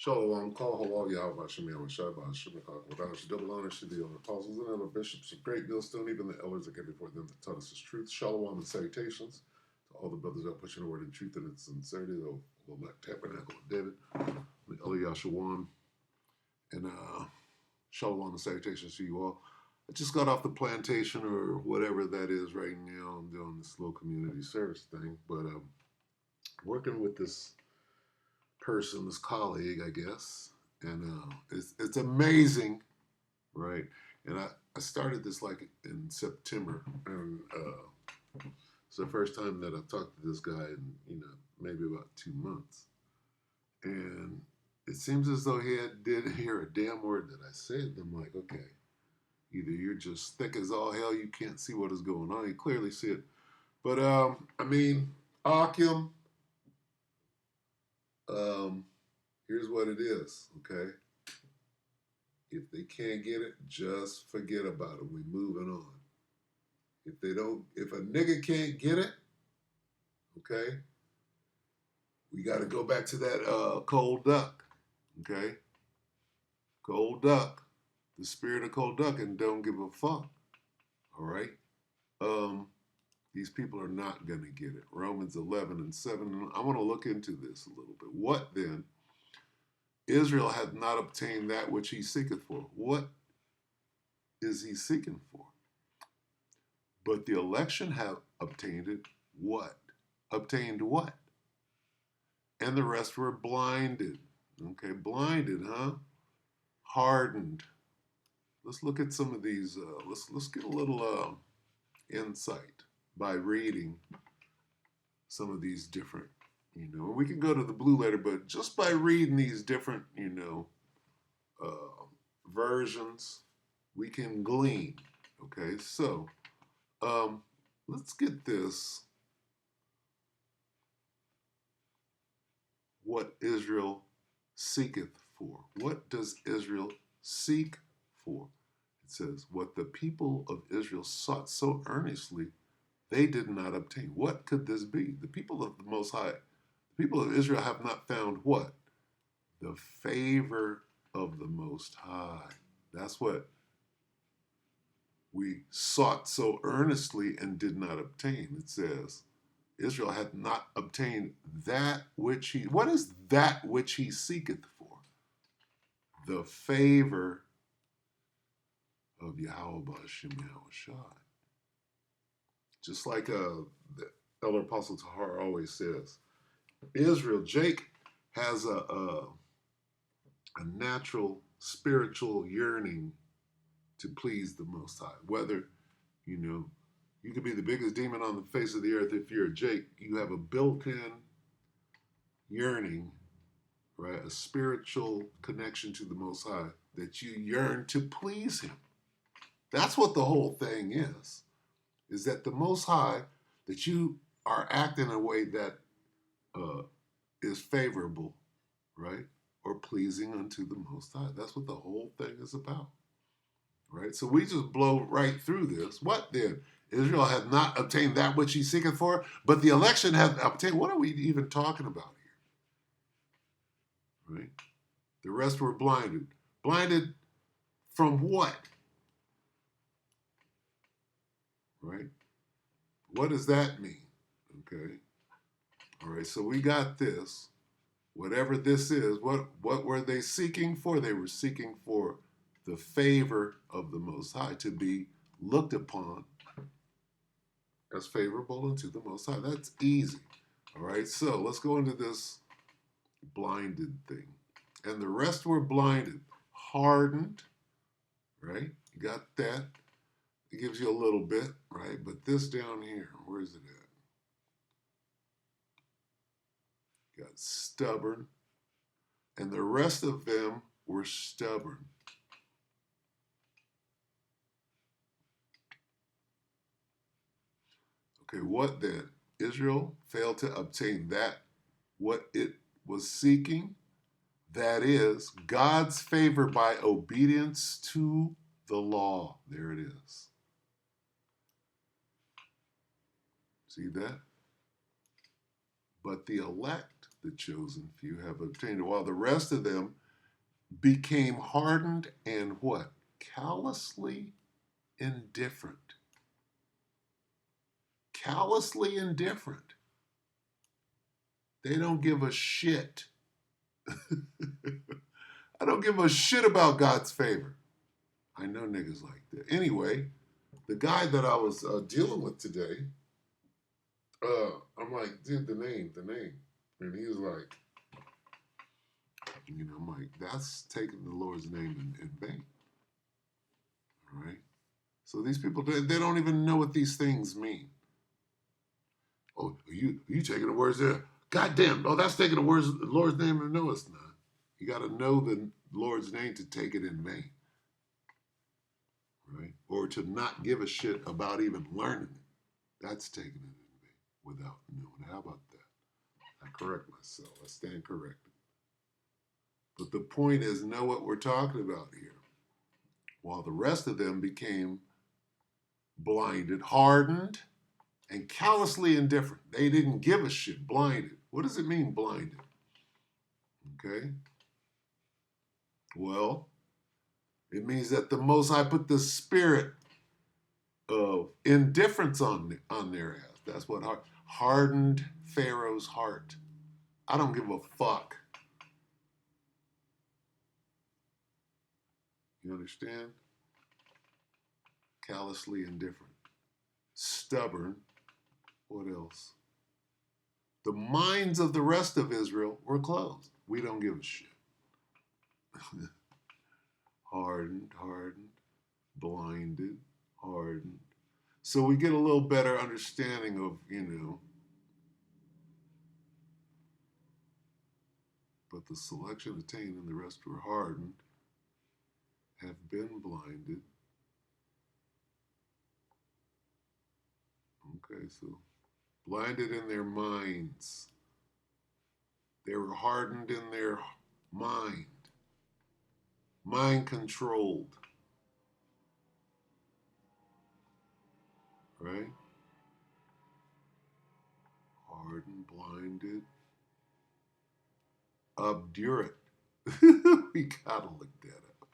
Shalom, call halal Yahweh Hashem Yahweh Shabbat Hashem Echad. Without us, double honor should the apostles and elder bishops of great millstone, even the elders that came before them that taught us his truth. Shalom and salutations to all the brothers that pushing the word in truth and its sincerity, the Black Tabernacle of David, the Elder Yashawan, and shalom and salutations to you all. I just got off the plantation or whatever that is right now. I'm doing this little community service thing, but working with this person, this colleague, I guess, and it's amazing, right? And I started this like in September, and it's the first time that I've talked to this guy in maybe about 2 months, and it seems as though he didn't hear a damn word that I said. I'm like, okay, either you're just thick as all hell, you can't see what is going on. You clearly see it, but I mean, Akim. Here's what it is, okay? If they can't get it, just forget about it. We're moving on. If a nigga can't get it, okay, we got to go back to that cold duck, okay? Cold duck, the spirit of cold duck, and don't give a fuck, all right? These people are not going to get it. Romans 11:7. I want to look into this a little bit. What then? Israel hath not obtained that which he seeketh for. What is he seeking for? But the election have obtained it. What? Obtained what? And the rest were blinded. Okay, blinded, huh? Hardened. Let's look at some of these. Let's get a little insight by reading some of these different. We can go to the blue letter, but just by reading these different, versions, we can glean. Okay, so let's get this. What Israel seeketh for. What does Israel seek for? It says, what the people of Israel sought so earnestly, they did not obtain. What could this be? The people of the Most High. The people of Israel have not found what? The favor of the Most High. That's what we sought so earnestly and did not obtain. It says, Israel hath not obtained that which he... What is that which he seeketh for? The favor of Yahweh Hashem Yahweh Shai. Just like the Elder Apostle Tahar always says, Israel, Jake has a natural spiritual yearning to please the Most High. Whether, you could be the biggest demon on the face of the earth. If you're a Jake, you have a built-in yearning, right? A spiritual connection to the Most High that you yearn to please him. That's what the whole thing is that the Most High, that you are acting in a way that is favorable, right? Or pleasing unto the Most High. That's what the whole thing is about, right? So we just blow right through this. What then? Israel hath not obtained that which he seeketh for, but the election hath obtained. What are we even talking about here, right? The rest were blinded. Blinded from what? Right? What does that mean? Okay. All right, so we got this. Whatever this is, what were they seeking for? They were seeking for the favor of the Most High, to be looked upon as favorable unto the Most High. That's easy. All right, so let's go into this blinded thing. And the rest were blinded, hardened, right? You got that. It gives you a little bit, right? But this down here, where is it at? Got stubborn. And the rest of them were stubborn. Okay, what then? Israel failed to obtain that what it was seeking, that is, God's favor by obedience to the law. There it is. See that? But the elect the chosen few have obtained it, while the rest of them became hardened and what? Callously indifferent. Callously indifferent. They don't give a shit. I don't give a shit about God's favor. I know niggas like that. Anyway, the guy that I was dealing with today, I'm like, dude, the name. And he was like, I'm like, that's taking the Lord's name in vain. All right? So these people, they don't even know what these things mean. Oh, you taking the words there? Goddamn, no, that's taking the Lord's name and no, it's not. You got to know the Lord's name to take it in vain. Right? Or to not give a shit about even learning it. That's taking it in vain without knowing. How about that? I correct myself. I stand corrected. But the point is, know what we're talking about here. While the rest of them became blinded, hardened, and callously indifferent. They didn't give a shit. Blinded. What does it mean, blinded? Okay? Well, it means that the Most High put the spirit of indifference on their ass. That's what hardened Pharaoh's heart. I don't give a fuck. You understand? Callously indifferent. Stubborn. What else? The minds of the rest of Israel were closed. We don't give a shit. Hardened, blinded, hardened. So we get a little better understanding of, but the selection attained and the rest were hardened, have been blinded. Okay, so blinded in their minds. They were hardened in their mind. Mind controlled. Right? Hardened, blinded, obdurate. We gotta look that up.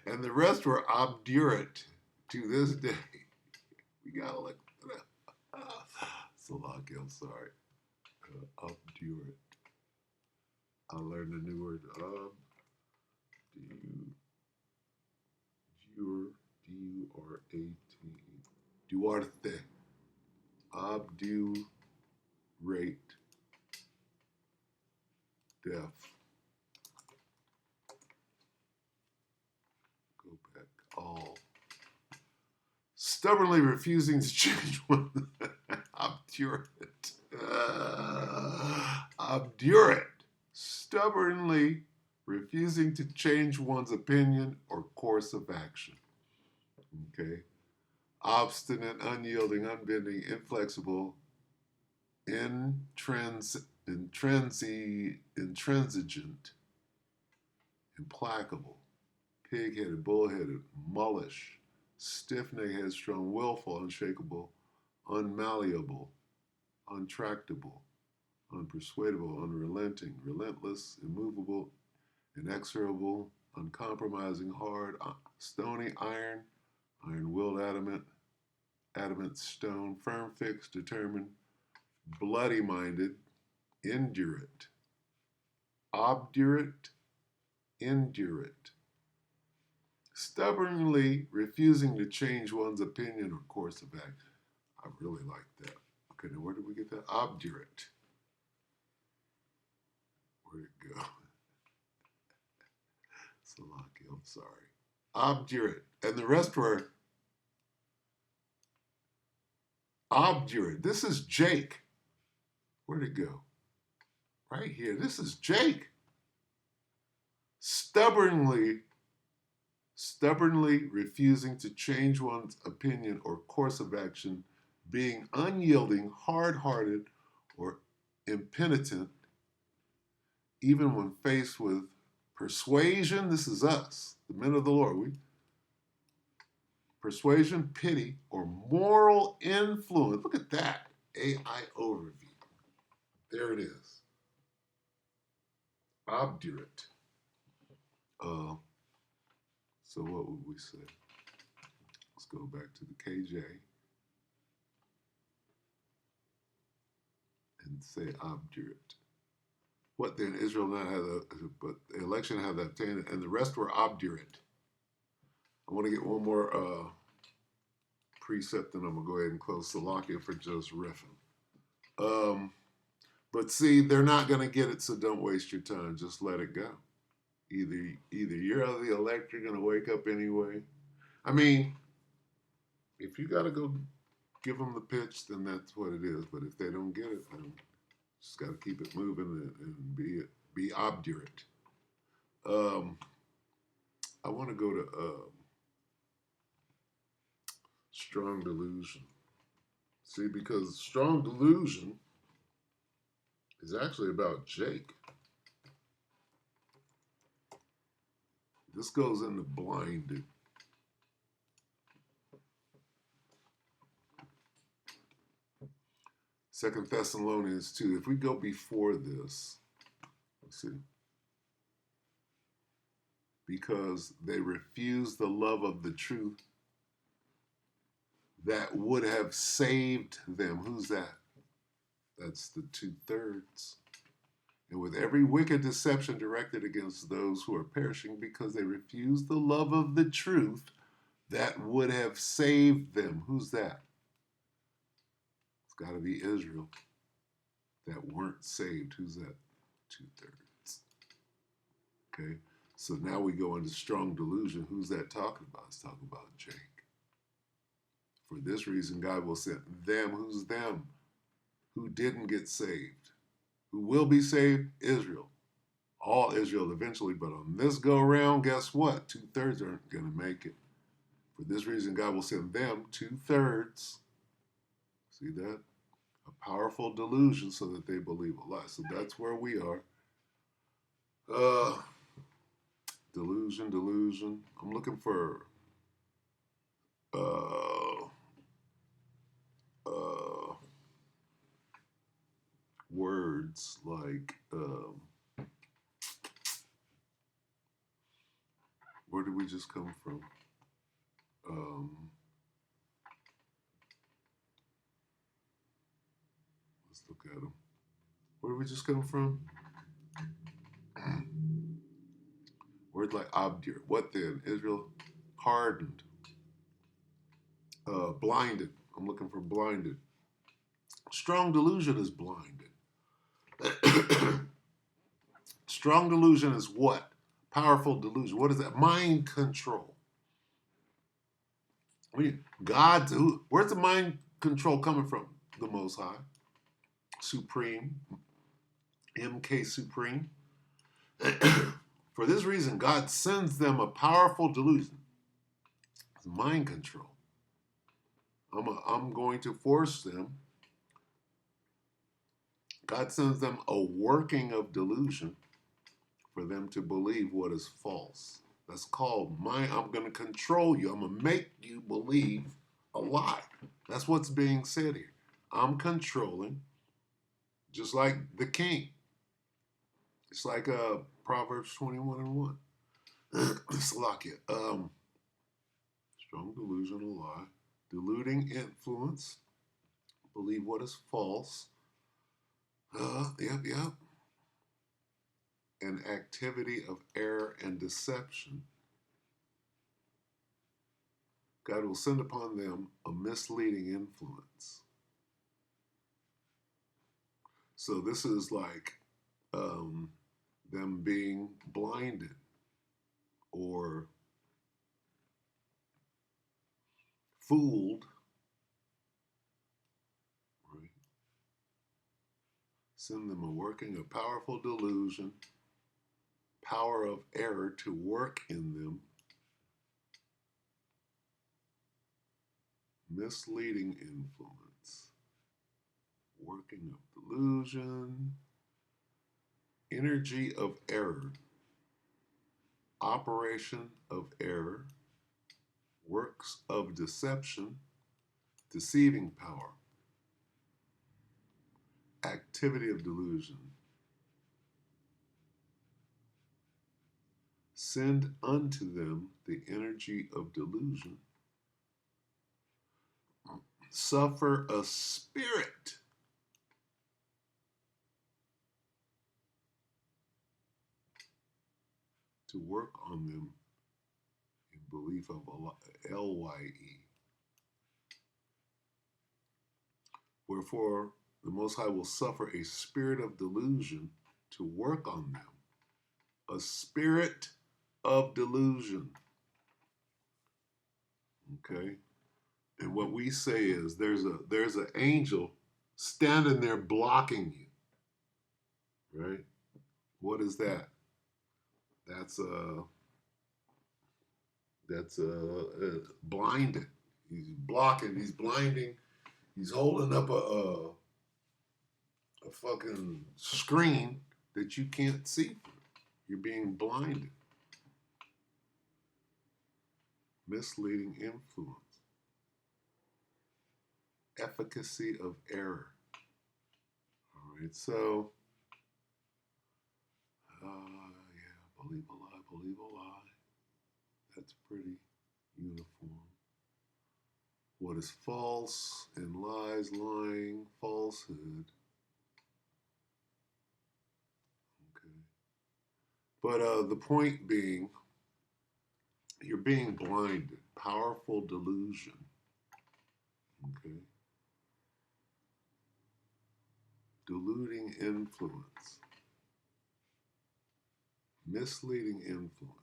And the rest were obdurate to this day. We gotta look that up. Salaki, I'm sorry. Obdurate. I learned a new word. D-U-R-A-T. Duarte. Obdurate. Deaf. Go back. All. Stubbornly refusing to change one. Obdurate. Obdurate. Stubbornly refusing to change one's opinion or course of action. Okay? Obstinate, unyielding, unbending, inflexible, intransigent, implacable, pig-headed, bull-headed, mullish, stiff-necked, headstrong, willful, unshakable, unmalleable, untractable, unpersuadable, unrelenting, relentless, immovable, inexorable, uncompromising, hard, stony, iron-willed, adamant, stone, firm, fixed, determined, bloody-minded, indurate, obdurate, indurate, stubbornly refusing to change one's opinion or course of action. I really like that. Okay, now where did we get that? Obdurate. Where'd it go? Salaki, I'm sorry. Obdurate. And the rest were obdurate. This is Jake. Where'd it go? Right here. This is Jake. Stubbornly refusing to change one's opinion or course of action, being unyielding, hard-hearted, or impenitent, even when faced with persuasion. This is us, the men of the Lord. Persuasion, pity, or moral influence. Look at that. AI overview. There it is. obdurate. So what would we say? Let's go back to the KJ and say obdurate. What then? Israel not had but the election had obtained, and the rest were obdurate. I want to get one more precept, and I'm gonna go ahead and close Salakia for just riffing. But see, they're not gonna get it, so don't waste your time. Just let it go. Either you're out of the elect, you're gonna wake up anyway. I mean, if you gotta go give them the pitch, then that's what it is. But if they don't get it, then just gotta keep it moving and be obdurate. I want to go to strong delusion. See, because strong delusion is actually about Jake. This goes into blinded. Second Thessalonians 2. If we go before this, let's see. Because they refused the love of the truth that would have saved them. Who's that? That's the 2/3. And with every wicked deception directed against those who are perishing, because they refuse the love of the truth that would have saved them. Who's that? It's got to be Israel that weren't saved. Who's that? 2/3. Okay, so now we go into strong delusion. Who's that talking about? It's talking about Jake. For this reason, God will send them. Who's them? Who didn't get saved. Who will be saved? Israel. All Israel eventually, but on this go around, guess what? 2/3 aren't going to make it. For this reason, God will send them 2/3. See that? A powerful delusion so that they believe a lie. So that's where we are. Delusion. I'm looking for words like where did we just come from? Let's look at them. Where did we just come from? Words like obdurate. What then? Israel hardened. Blinded. I'm looking for blinded. Strong delusion is blinded. Strong delusion is what? Powerful delusion. What is that? Mind control. Where's the mind control coming from? The Most High. Supreme. MK Supreme. For this reason, God sends them a powerful delusion. It's mind control. I'm going to force them. God sends them a working of delusion for them to believe what is false. That's called mind. I'm going to control you. I'm going to make you believe a lie. That's what's being said here. I'm controlling, just like the king. It's like Proverbs 21:1. Salakia. Strong delusion, a lie. Deluding influence. Believe what is false. Yep. An activity of error and deception. God will send upon them a misleading influence. So this is like them being blinded or fooled, right? Send them a working of powerful delusion, power of error to work in them, misleading influence, working of delusion, energy of error, operation of error, works of deception, deceiving power, activity of delusion, send unto them the energy of delusion, suffer a spirit to work on them in belief of LYE. Wherefore the Most High will suffer a spirit of delusion to work on them. A spirit of delusion. Okay? And what we say is there's an angel standing there blocking you. Right? What is that? That's blinded. He's blocking, he's blinding, he's holding up a fucking screen that you can't see. You're being blinded. Misleading influence. Efficacy of error. All right, so, yeah, believe a lie, believe a lie. That's pretty uniform. What is false and lies, lying, falsehood. Okay. But the point being, you're being blinded. Powerful delusion. Okay. Deluding influence. Misleading influence.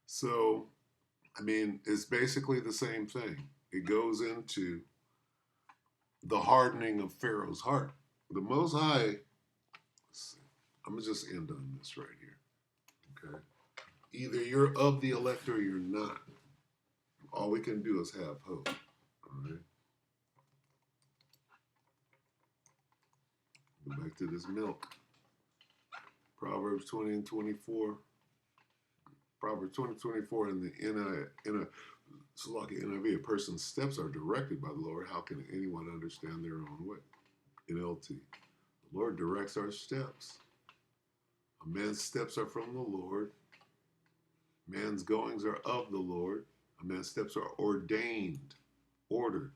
So, I mean, it's basically the same thing. It goes into the hardening of Pharaoh's heart. The Most High, I'm going to just end on this right here. Okay. Either you're of the elect or you're not. All we can do is have hope. All right. Go back to this milk. Proverbs 20 and 24. Proverbs 20:24 in the NIV, a person's steps are directed by the Lord. How can anyone understand their own way? NLT. The Lord directs our steps. A man's steps are from the Lord. Man's goings are of the Lord. A man's steps are ordained, ordered.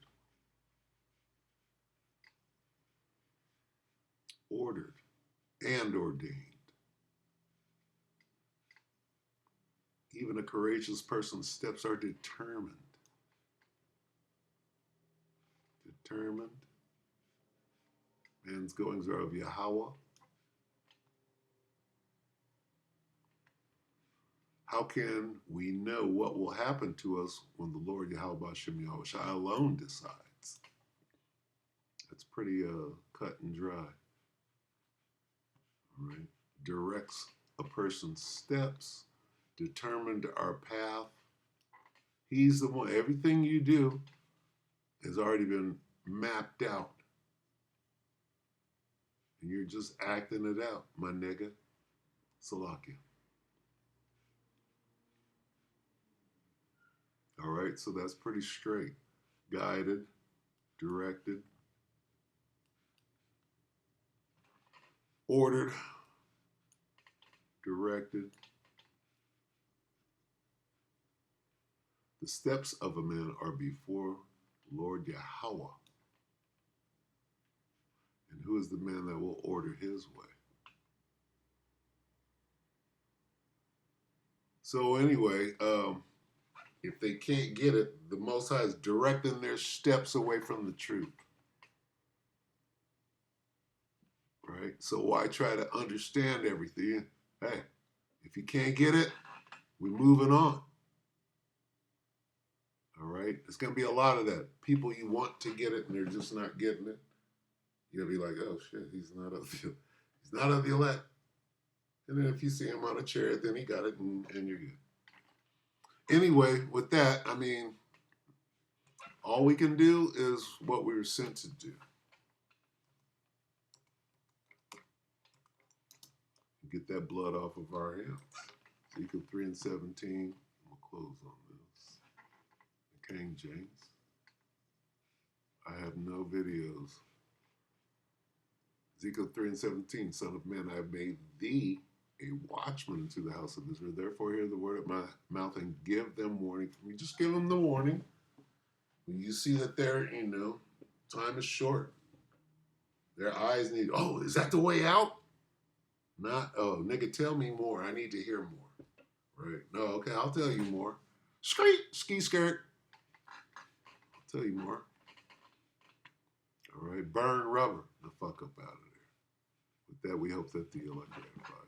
Ordered and ordained. Even a courageous person's steps are determined. Determined. Man's goings are of Yahweh. How can we know what will happen to us when the Lord Yahweh Shem Yahushua alone decides? That's pretty cut and dry. All right. Directs a person's steps, determined our path. He's the one. Everything you do has already been mapped out. And you're just acting it out, my nigga. Salakia. All right, so that's pretty straight. Guided, directed, ordered, directed. The steps of a man are before Lord Yahweh. And who is the man that will order his way? So anyway, if they can't get it, the Most High is directing their steps away from the truth. Right? So why try to understand everything? Hey, if you can't get it, we're moving on. All right? It's going to be a lot of that. People you want to get it and they're just not getting it. You'll be like, oh shit, he's not of the elect. And then if you see him on a chair, then he got it and you're good. Anyway, with that, I mean, all we can do is what we were sent to do. Get that blood off of our hands. Ezekiel 3 and 17. We'll close on this. The King James. I have no videos. Ezekiel 3:17, Son of man, I have made thee a watchman into the house of Israel. Therefore, hear the word of my mouth and give them warning from me. Just give them the warning. When you see that time is short, their eyes need, oh, is that the way out? Not, oh, nigga, tell me more. I need to hear more. Right? No, okay, I'll tell you more. Ski skirt. I'll tell you more. All right, burn rubber the fuck up out of there. With that, we hope that the elect are